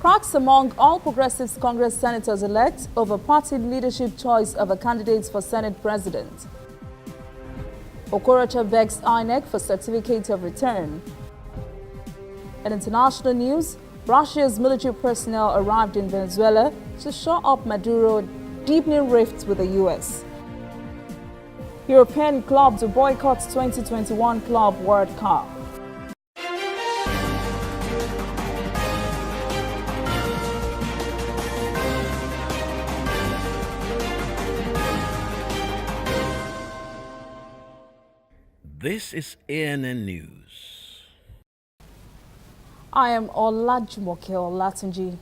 Cracks among All Progressives Congress senators-elect over party leadership choice of a candidate for Senate President. Okorocha begs INEC for certificate of return. In international news, Russia's military personnel arrived in Venezuela to shore up Maduro, deepening rifts with the U.S. European clubs to boycott 2021 Club World Cup. This is ANN News. I am Olajumoke Olatunji.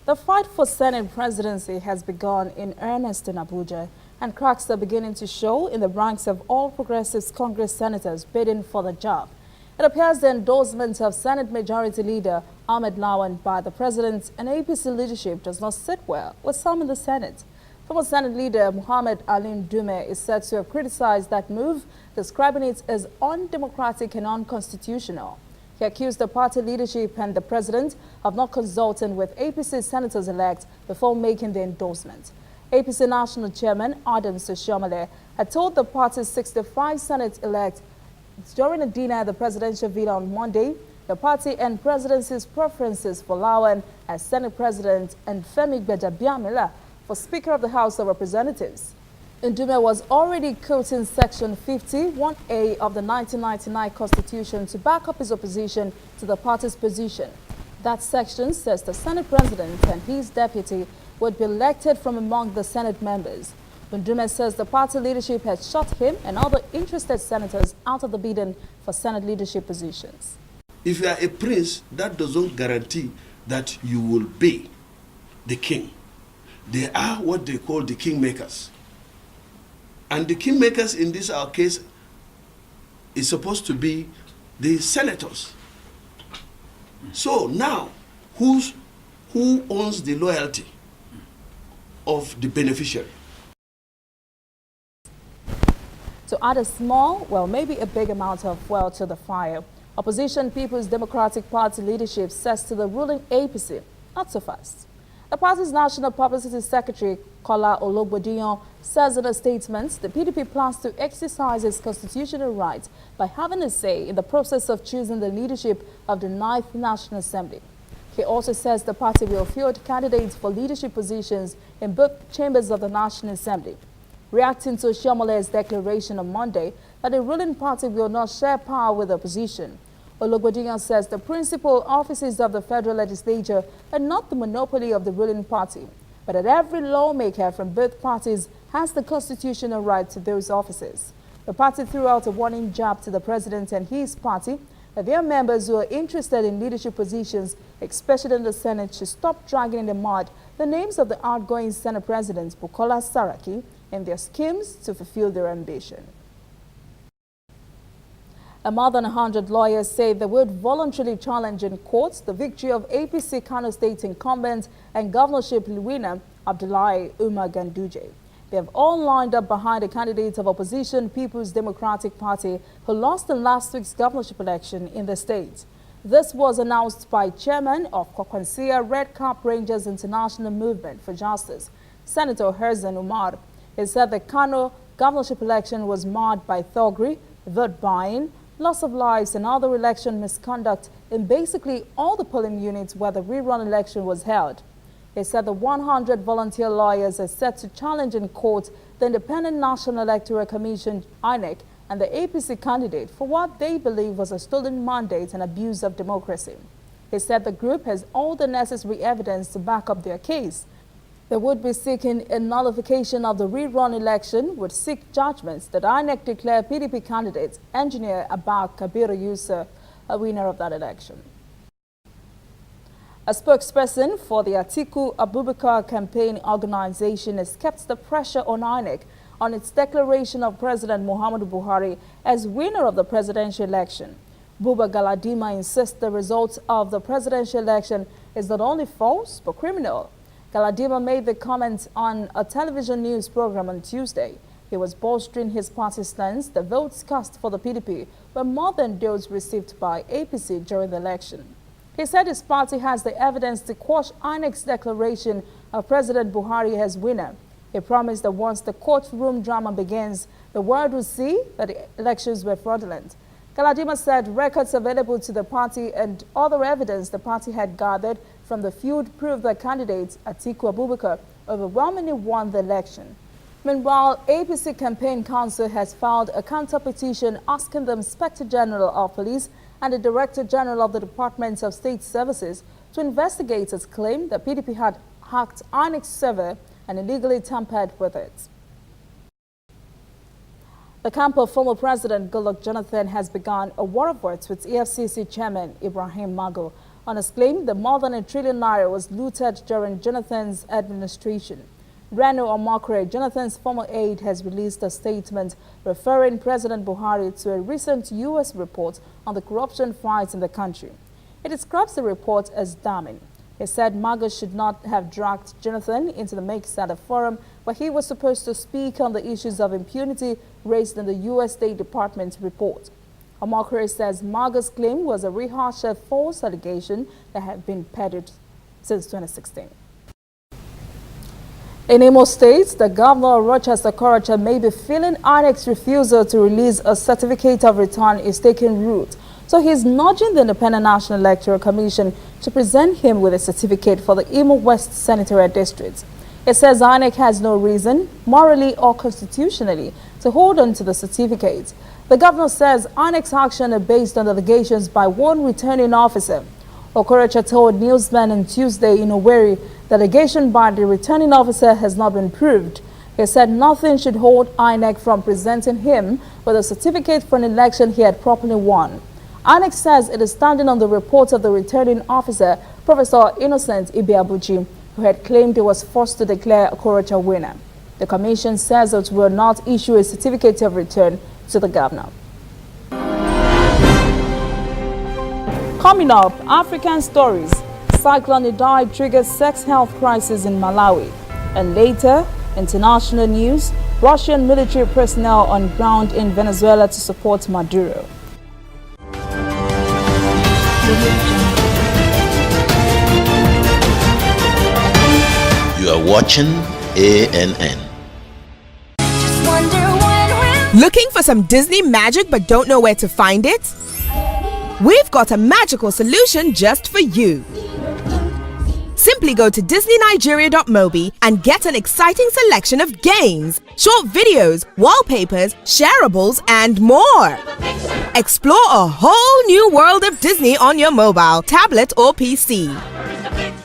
The fight for Senate presidency has begun in earnest in Abuja, and cracks are beginning to show in the ranks of All Progressives Congress senators bidding for the job. It appears the endorsement of Senate Majority Leader Ahmed Lawan by the President and APC leadership does not sit well with some in the Senate. Former Senate Leader Muhammad Alim Dume is said to have criticized that move, describing it as undemocratic and unconstitutional. He accused the party leadership and the president of not consulting with APC senators-elect before making the endorsement. APC National Chairman Adams Oshiomhole had told the party's 65 Senate-elect during a dinner at the presidential villa on Monday the party and presidency's preferences for Lawan as Senate President and Femi Gbajabiamila for Speaker of the House of Representatives. Ndume was already quoting Section 51A of the 1999 Constitution to back up his opposition to the party's position. That section says the Senate President and his deputy would be elected from among the Senate members. Ndume says the party leadership has shut him and other interested senators out of the bidding for Senate leadership positions. If you are a prince, that doesn't guarantee that you will be the king. They are what they call the kingmakers. And the kingmakers in this our case is supposed to be the senators. So now, who owns the loyalty of the beneficiary? To add a small, well, maybe a big amount of fuel to the fire, opposition People's Democratic Party leadership says to the ruling APC, not so fast. The party's National Publicity Secretary, Kola Ologbodiyan, says in a statement the PDP plans to exercise its constitutional right by having a say in the process of choosing the leadership of the 9th National Assembly. He also says the party will field candidates for leadership positions in both chambers of the National Assembly. Reacting to Oshiomhole's declaration on Monday that the ruling party will not share power with the opposition, Ologbodiyan says the principal offices of the federal legislature are not the monopoly of the ruling party, but that every lawmaker from both parties has the constitutional right to those offices. The party threw out a warning jab to the president and his party that their members who are interested in leadership positions, especially in the Senate, should stop dragging in the mud the names of the outgoing Senate President Bukola Saraki and their schemes to fulfill their ambition. More than 100 lawyers say they would voluntarily challenge in court the victory of APC Kano State incumbent and governorship winner Abdullahi Umar Ganduje. They have all lined up behind the candidate of opposition People's Democratic Party who lost in last week's governorship election in the state. This was announced by chairman of Kwakwansia Red Cap Rangers International Movement for Justice, Senator Herzan Umar. He said the Kano governorship election was marred by thuggery, vote buying, loss of lives and other election misconduct in basically all the polling units where the rerun election was held. He said the 100 volunteer lawyers are set to challenge in court the Independent National Electoral Commission, INEC, and the APC candidate for what they believe was a stolen mandate and abuse of democracy. He said the group has all the necessary evidence to back up their case. They would be seeking a nullification of the rerun election, would seek judgments that INEC declare PDP candidate, engineer Abba Kabir Yusuf, a winner of that election. A spokesperson for the Atiku Abubakar campaign organization has kept the pressure on INEC on its declaration of President Muhammadu Buhari as winner of the presidential election. Buba Galadima insists the result of the presidential election is not only false but criminal. Galadima made the comments on a television news program on Tuesday. He was bolstering his party's stance the votes cast for the PDP were more than those received by APC during the election. He said his party has the evidence to quash INEC's declaration of President Buhari as winner. He promised that once the courtroom drama begins, the world will see that the elections were fraudulent. Galadima said records available to the party and other evidence the party had gathered from the feud proved that candidate Atiku Abubakar overwhelmingly won the election. Meanwhile, APC Campaign Council has filed a counter petition asking the Inspector General of Police and the Director General of the Department of State Services to investigate its claim that PDP had hacked INEC's server and illegally tampered with it. The camp of former President Goodluck Jonathan has begun a war of words with EFCC Chairman Ibrahim Mago on his claim that more than ₦1 trillion was looted during Jonathan's administration. Reno Omakure, Jonathan's former aide, has released a statement referring President Buhari to a recent U.S. report on the corruption fights in the country. It describes the report as damning. He said Mago should not have dragged Jonathan into the mix at a forum where he was supposed to speak on the issues of impunity raised in the U.S. State Department report. Omakure says Mago's claim was a rehashed false allegation that had been peddled since 2016. In Imo State, the governor of Rochester Okorocha may be feeling INEC's refusal to release a certificate of return is taking root. So he's nudging the Independent National Electoral Commission to present him with a certificate for the Imo West Senatorial District. It says INEC has no reason, morally or constitutionally, to hold on to the certificate. The governor says INEC's action are based on allegations by one returning officer. Okorocha told newsmen on Tuesday in Owerri the allegation by the returning officer has not been proved. He said nothing should hold INEC from presenting him with a certificate for an election he had properly won. INEC says it is standing on the report of the returning officer, Professor Innocent Ibiabuchi, who had claimed he was forced to declare Okorocha winner. The commission says it will not issue a certificate of return to the governor. Coming up, African stories. Cyclone Idai triggers sex health crisis in Malawi. And later, international news, Russian military personnel on ground in Venezuela to support Maduro. You are watching ANN. Looking for some Disney magic but don't know where to find it? We've got a magical solution just for you. Simply go to DisneyNigeria.mobi and get an exciting selection of games, short videos, wallpapers, shareables, and more. Explore a whole new world of Disney on your mobile, tablet, or PC.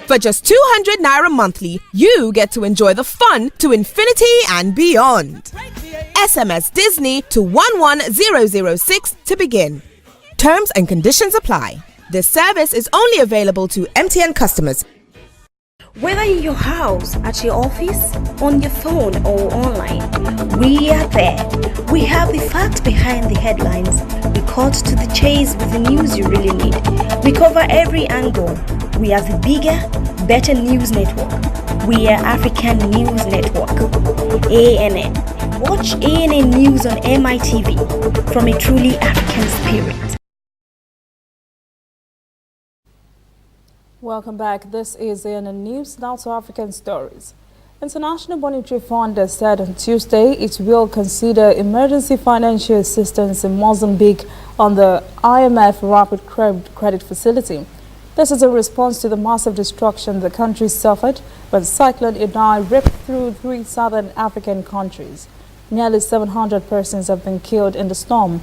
For just 200 Naira monthly, you get to enjoy the fun to infinity and beyond. SMS Disney to 11006 to begin. Terms and conditions apply. This service is only available to MTN customers. Whether in your house, at your office, on your phone or online, we are there. We have the facts behind the headlines. We cut to the chase with the news you really need. We cover every angle. We are the bigger, better news network. We are African News Network. ANN. Watch ANN News on MITV from a truly African spirit. Welcome back. This is ANN News, now to African stories. International Monetary Fund has said on Tuesday it will consider emergency financial assistance in Mozambique on the IMF Rapid Credit Facility. This is a response to the massive destruction the country suffered when Cyclone Idai ripped through 3 southern African countries. Nearly 700 persons have been killed in the storm.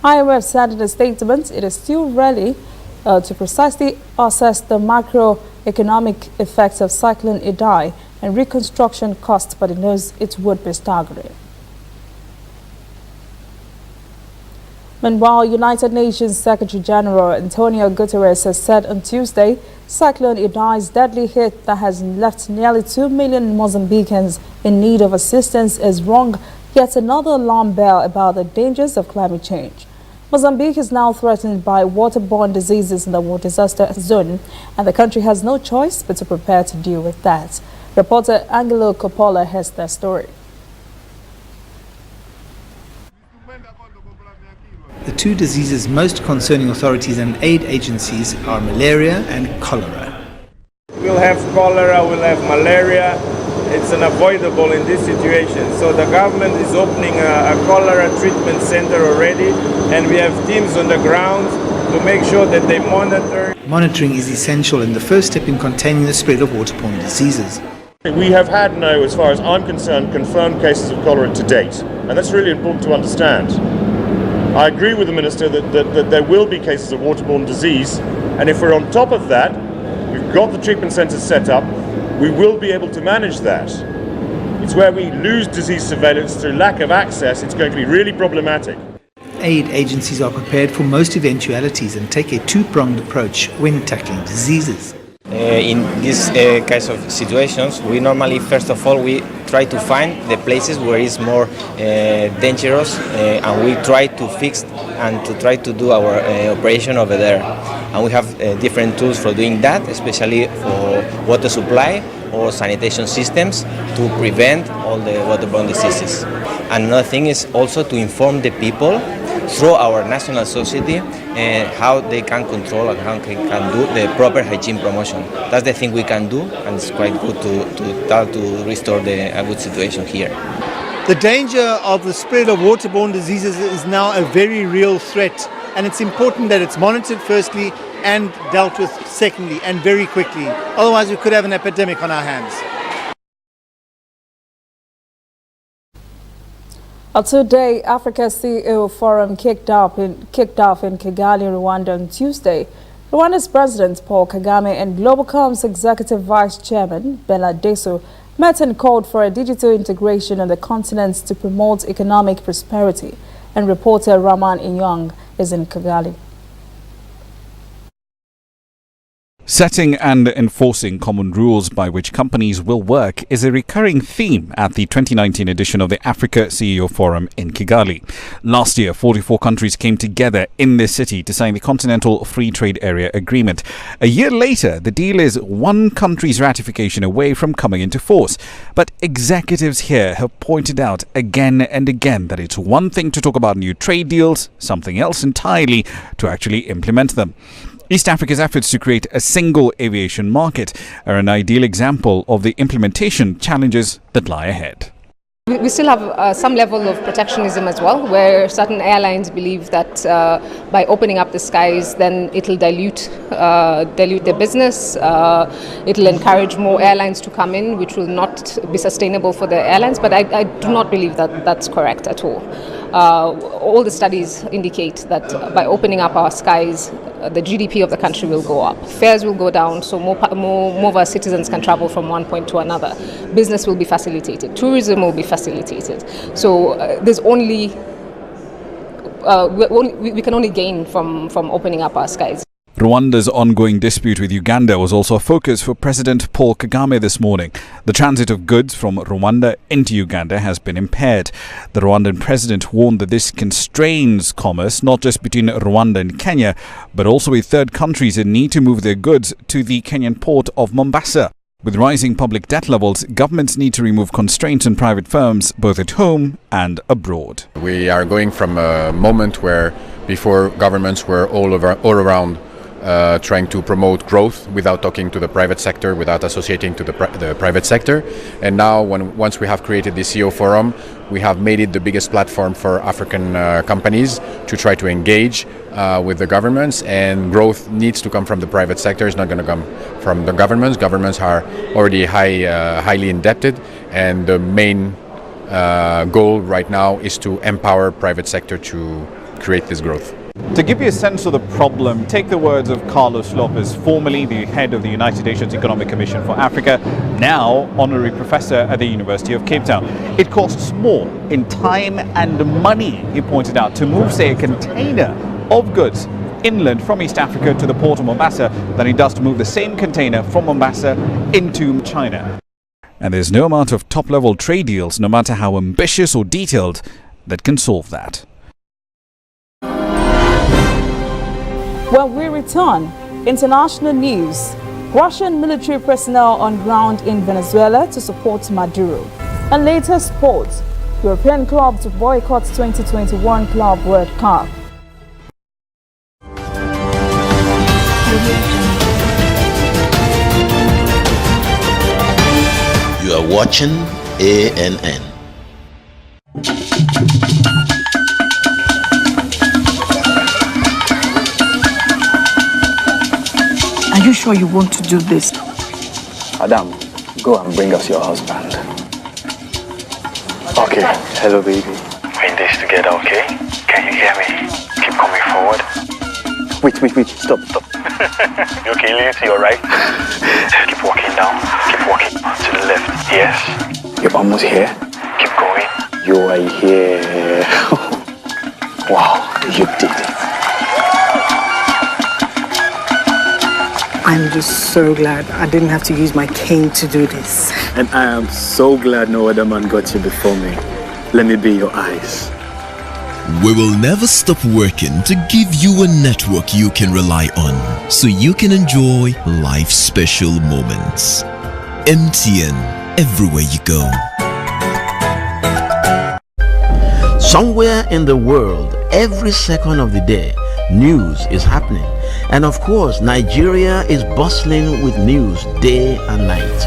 IMF said in a statement it is still early to precisely assess the macroeconomic effects of Cyclone Idai and reconstruction costs, but it knows it would be staggering. Meanwhile, United Nations Secretary General Antonio Guterres has said on Tuesday Cyclone Idai's deadly hit that has left nearly 2 million Mozambicans in need of assistance is rung yet another alarm bell about the dangers of climate change. Mozambique is now threatened by waterborne diseases in the war disaster zone, and the country has no choice but to prepare to deal with that. Reporter Angelo Coppola has that story. the two diseases most concerning authorities and aid agencies are malaria and cholera. We'll have cholera, we'll have malaria. It's unavoidable in this situation. So the government is opening a cholera treatment center already, and we have teams on the ground to make sure that they monitor. Monitoring is essential and the first step in containing the spread of waterborne diseases. We have had no, as far as I'm concerned, confirmed cases of cholera to date, and that's really important to understand. I agree with the Minister that there will be cases of waterborne disease, and if we're on top of that, we've got the treatment centres set up, we will be able to manage that. It's where we lose disease surveillance through lack of access, it's going to be really problematic. Aid agencies are prepared for most eventualities and take a two-pronged approach when tackling diseases. In these kinds of situations, we normally, first of all, we try to find the places where it's more dangerous, and we try to fix and to try to do our operation over there. And we have different tools for doing that, especially for water supply or sanitation systems to prevent all the waterborne diseases. And another thing is also to inform the people through our national society how they can control and how they can do the proper hygiene promotion. That's the thing we can do, and it's quite good to restore a good situation here. The danger of the spread of waterborne diseases is now a very real threat, and it's important that it's monitored firstly and dealt with secondly, and very quickly. Otherwise we could have an epidemic on our hands. A two-day Africa CEO Forum kicked off in Kigali, Rwanda on Tuesday. Rwanda's President Paul Kagame and Globalcom's Executive Vice Chairman Bella Deso met and called for a digital integration on the continent to promote economic prosperity. And reporter Raman Inyong is in Kigali. Setting and enforcing common rules by which companies will work is a recurring theme at the 2019 edition of the Africa CEO Forum in Kigali. Last year, 44 countries came together in this city to sign the Continental Free Trade Area Agreement. A year later, the deal is one country's ratification away from coming into force. But executives here have pointed out again and again that it's one thing to talk about new trade deals, something else entirely to actually implement them. East Africa's efforts to create a single aviation market are an ideal example of the implementation challenges that lie ahead. We still have some level of protectionism as well, where certain airlines believe that by opening up the skies, then it'll dilute their business. It'll encourage more airlines to come in, which will not be sustainable for the airlines. But I do not believe that that's correct at all. All the studies indicate that by opening up our skies, the GDP of the country will go up. Fares will go down, so more of our citizens can travel from one point to another. Business will be facilitated. Tourism will be facilitated. So there's only we can only gain from opening up our skies. Rwanda's ongoing dispute with Uganda was also a focus for President Paul Kagame this morning. The transit of goods from Rwanda into Uganda has been impaired. The Rwandan president warned that this constrains commerce not just between Rwanda and Kenya, but also with third countries that need to move their goods to the Kenyan port of Mombasa. With rising public debt levels, governments need to remove constraints on private firms both at home and abroad. We are going from a moment where before governments were all around trying to promote growth without talking to the private sector, without associating to the private sector. And now, once we have created the CEO Forum, we have made it the biggest platform for African companies to try to engage with the governments. And growth needs to come from the private sector. It's not going to come from the governments. Governments are already highly indebted, and the main goal right now is to empower private sector to create this growth. To give you a sense of the problem, take the words of Carlos Lopez, formerly the head of the United Nations Economic Commission for Africa, now honorary professor at the University of Cape Town. It costs more in time and money, he pointed out, to move, say, a container of goods inland from East Africa to the port of Mombasa than it does to move the same container from Mombasa into China. And there's no amount of top-level trade deals, no matter how ambitious or detailed, that can solve that. When we return, international news. Russian military personnel on ground in Venezuela to support Maduro. And later sports. European clubs boycott 2021 Club World Cup. are watching ANN. Are you sure you want to do this? Adam, go and bring us your husband. Okay, hello baby. We're in this together, okay? Can you hear me? Keep coming forward. Wait, stop. You okay, Lindsay, you alright? Keep walking down, keep walking to the left, yes? You're almost here. Keep going. You are here. Wow, you did it. I'm just so glad I didn't have to use my cane to do this. And I am so glad no other man got you before me. Let me be your eyes. We will never stop working to give you a network you can rely on so you can enjoy life's special moments. MTN, everywhere you go. Somewhere in the world, every second of the day, news is happening. And of course, Nigeria is bustling with news day and night.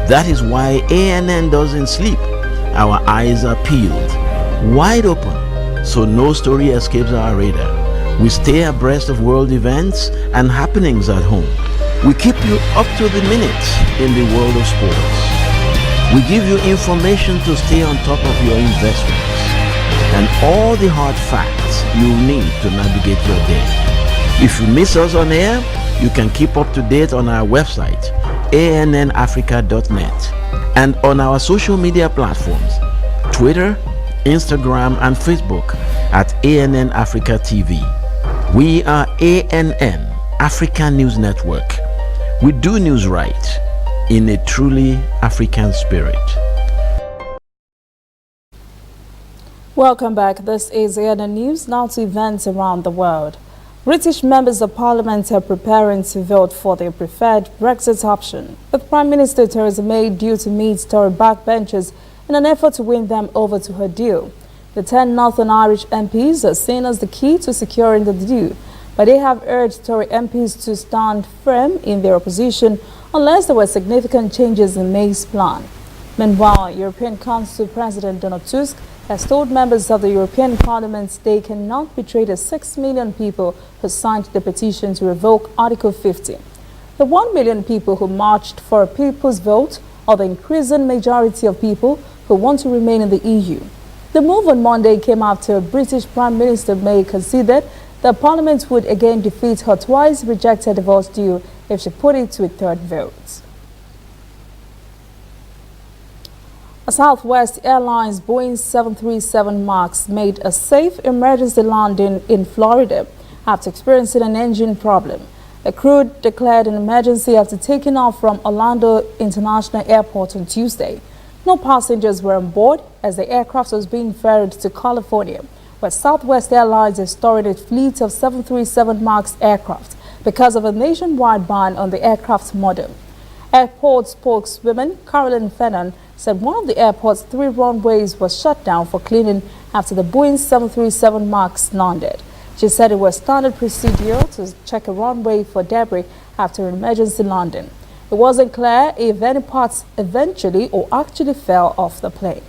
That is why ANN doesn't sleep. Our eyes are peeled, wide open, so no story escapes our radar. We stay abreast of world events and happenings at home. We keep you up to the minute in the world of sports. We give you information to stay on top of your investments and all the hard facts you need to navigate your day. If you miss us on air, you can keep up to date on our website, annafrica.net, and on our social media platforms, Twitter, Instagram, and Facebook at ANN Africa TV. We are ANN, African News Network. We do news right in a truly African spirit. Welcome back. This is ANN News. Now to events around the world. British members of parliament are preparing to vote for their preferred Brexit option, with Prime Minister Theresa May due to meet Tory backbenchers in an effort to win them over to her deal. The 10 Northern Irish MPs are seen as the key to securing the deal, but they have urged Tory MPs to stand firm in their opposition unless there were significant changes in May's plan. Meanwhile, European Council President Donald Tusk has told members of the European Parliament they cannot betray the 6 million people who signed the petition to revoke Article 50. The 1 million people who marched for a people's vote or the increasing majority of people who want to remain in the EU. The move on Monday came after British Prime Minister May conceded that Parliament would again defeat her twice rejected divorce deal if she put it to a third vote. A Southwest Airlines Boeing 737 MAX made a safe emergency landing in Florida after experiencing an engine problem. The crew declared an emergency after taking off from Orlando International Airport on Tuesday. No passengers were on board as the aircraft was being ferried to California, where Southwest Airlines is storing a fleet of 737 MAX aircraft because of a nationwide ban on the aircraft's model. Airport spokeswoman Carolyn Fennon said one of the airport's 3 runways was shut down for cleaning after the Boeing 737 MAX landed. She said it was standard procedure to check a runway for debris after an emergency landing. It wasn't clear if any parts eventually or actually fell off the plane.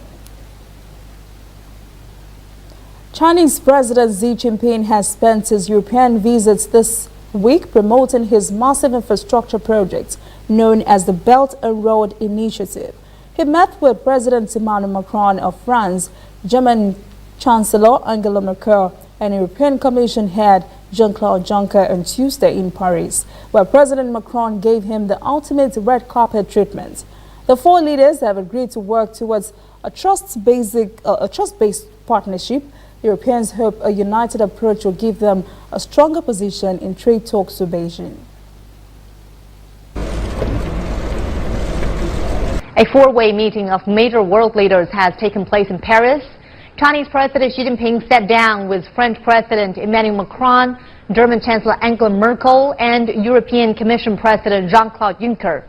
Chinese President Xi Jinping has spent his European visits this week promoting his massive infrastructure project known as the Belt and Road Initiative. He met with President Emmanuel Macron of France, German Chancellor Angela Merkel, and European Commission head Jean-Claude Juncker on Tuesday in Paris, where President Macron gave him the ultimate red carpet treatment. The 4 leaders have agreed to work towards a trust-based partnership. Europeans hope a united approach will give them a stronger position in trade talks with Beijing. A 4-way meeting of major world leaders has taken place in Paris. Chinese President Xi Jinping sat down with French President Emmanuel Macron, German Chancellor Angela Merkel, and European Commission President Jean-Claude Juncker.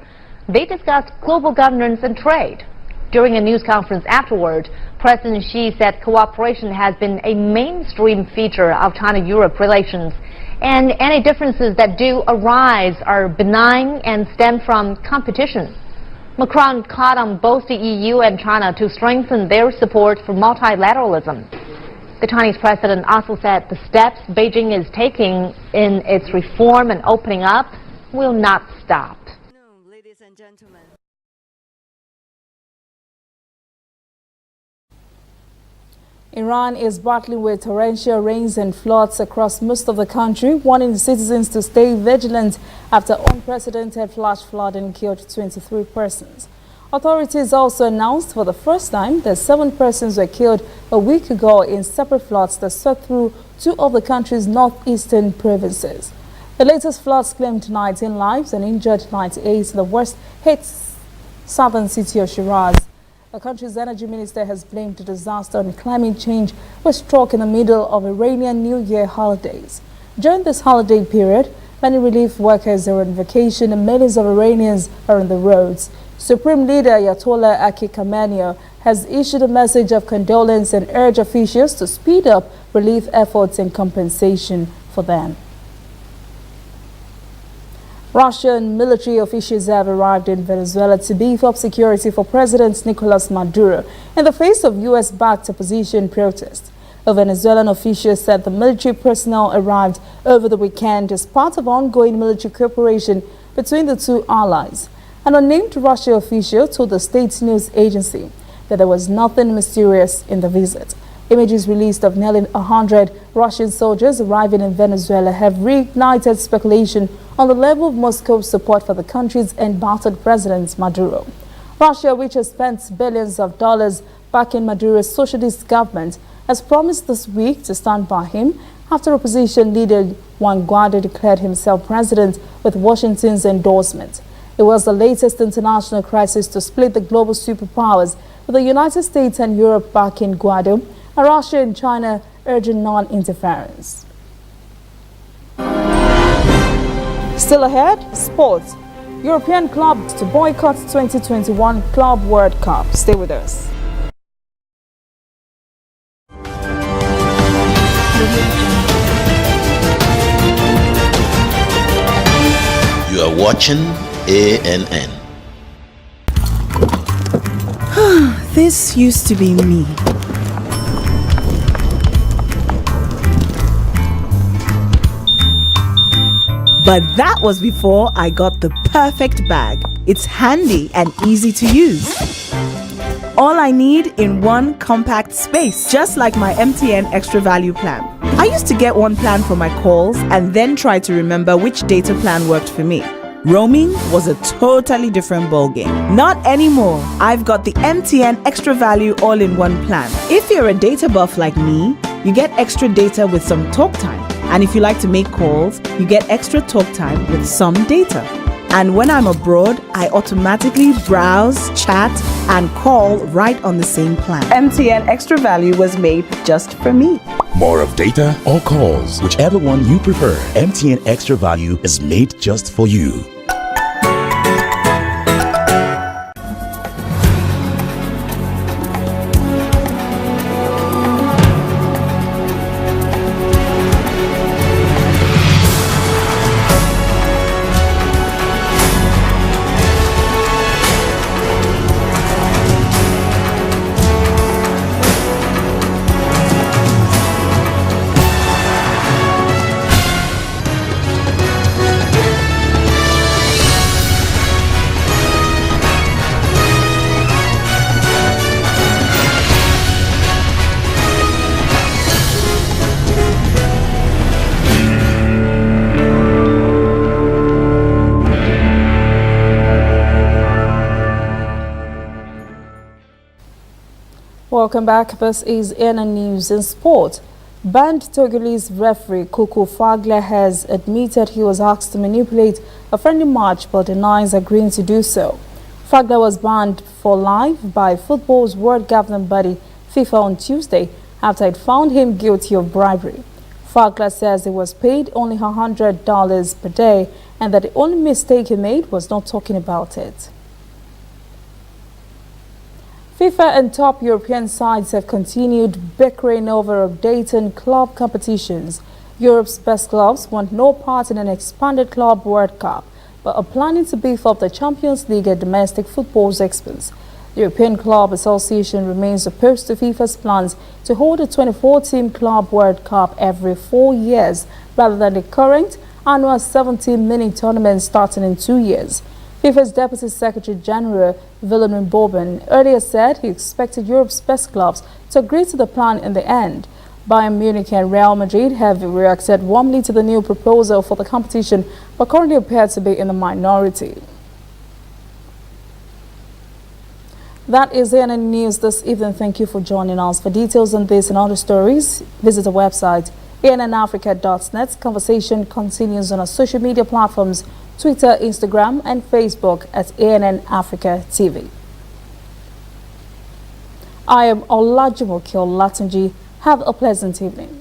They discussed global governance and trade. During a news conference afterward, President Xi said cooperation has been a mainstream feature of China-Europe relations, and any differences that do arise are benign and stem from competition. Macron called on both the EU and China to strengthen their support for multilateralism. The Chinese president also said the steps Beijing is taking in its reform and opening up will not stop. Ladies and gentlemen. Iran is battling with torrential rains and floods across most of the country, warning citizens to stay vigilant after unprecedented flash flooding killed 23 persons. Authorities also announced for the first time that 7 persons were killed a week ago in separate floods that swept through 2 of the country's northeastern provinces. The latest floods claimed 19 lives and injured 98 in the worst-hit southern city of Shiraz. The country's energy minister has blamed the disaster on climate change, which struck in the middle of Iranian New Year holidays. During this holiday period, many relief workers are on vacation and millions of Iranians are on the roads. Supreme Leader Ayatollah Ali Khamenei has issued a message of condolence and urged officials to speed up relief efforts and compensation for them. Russian military officials have arrived in Venezuela to beef up security for President Nicolas Maduro in the face of U.S.-backed opposition protests. A Venezuelan official said the military personnel arrived over the weekend as part of ongoing military cooperation between the two allies. An unnamed Russian official told the state news agency that there was nothing mysterious in the visit. Images released of nearly 100 Russian soldiers arriving in Venezuela have reignited speculation on the level of Moscow's support for the country's embattled President Maduro. Russia, which has spent billions of dollars backing Maduro's socialist government, has promised this week to stand by him after opposition leader Juan Guaido declared himself president with Washington's endorsement. It was the latest international crisis to split the global superpowers, with the United States and Europe backing Guaido, and Russia and China urging non-interference. Still ahead, sports. European clubs to boycott 2021 Club World Cup. Stay with us. You are watching ANN. This used to be me. But that was before I got the perfect bag. It's handy and easy to use. All I need in one compact space, just like my MTN Extra Value plan. I used to get one plan for my calls and then try to remember which data plan worked for me. Roaming was a totally different ballgame. Not anymore. I've got the MTN Extra Value all-in-one plan. If you're a data buff like me, you get extra data with some talk time. And if you like to make calls, you get extra talk time with some data. And when I'm abroad, I automatically browse, chat, and call right on the same plan. MTN Extra Value was made just for me. More of data or calls, whichever one you prefer. MTN Extra Value is made just for you. Welcome back. This is ANN News in Sport. Banned Togolese referee Koko Fagla has admitted he was asked to manipulate a friendly match but denies agreeing to do so. Fagla was banned for life by football's world governing body FIFA on Tuesday after it found him guilty of bribery. Fagla says he was paid only $100 per day and that the only mistake he made was not talking about it. FIFA and top European sides have continued bickering over updating club competitions. Europe's best clubs want no part in an expanded Club World Cup. but are planning to beef up the Champions League at domestic football's expense. The European Club Association remains opposed to FIFA's plans to hold a 24-team Club World Cup every 4 years rather than the current annual 17 mini-tournament starting in 2 years. FIFA's Deputy Secretary General Willem Boben earlier said he expected Europe's best clubs to agree to the plan in the end. Bayern Munich and Real Madrid have reacted warmly to the new proposal for the competition, but currently appear to be in the minority. That is the CNN News this evening. Thank you for joining us. For details on this and other stories, visit the website annafrica.net. Conversation continues on our social media platforms, Twitter, Instagram, and Facebook at ANN Africa TV. I am Olajumoke Olatunji. Have a pleasant evening.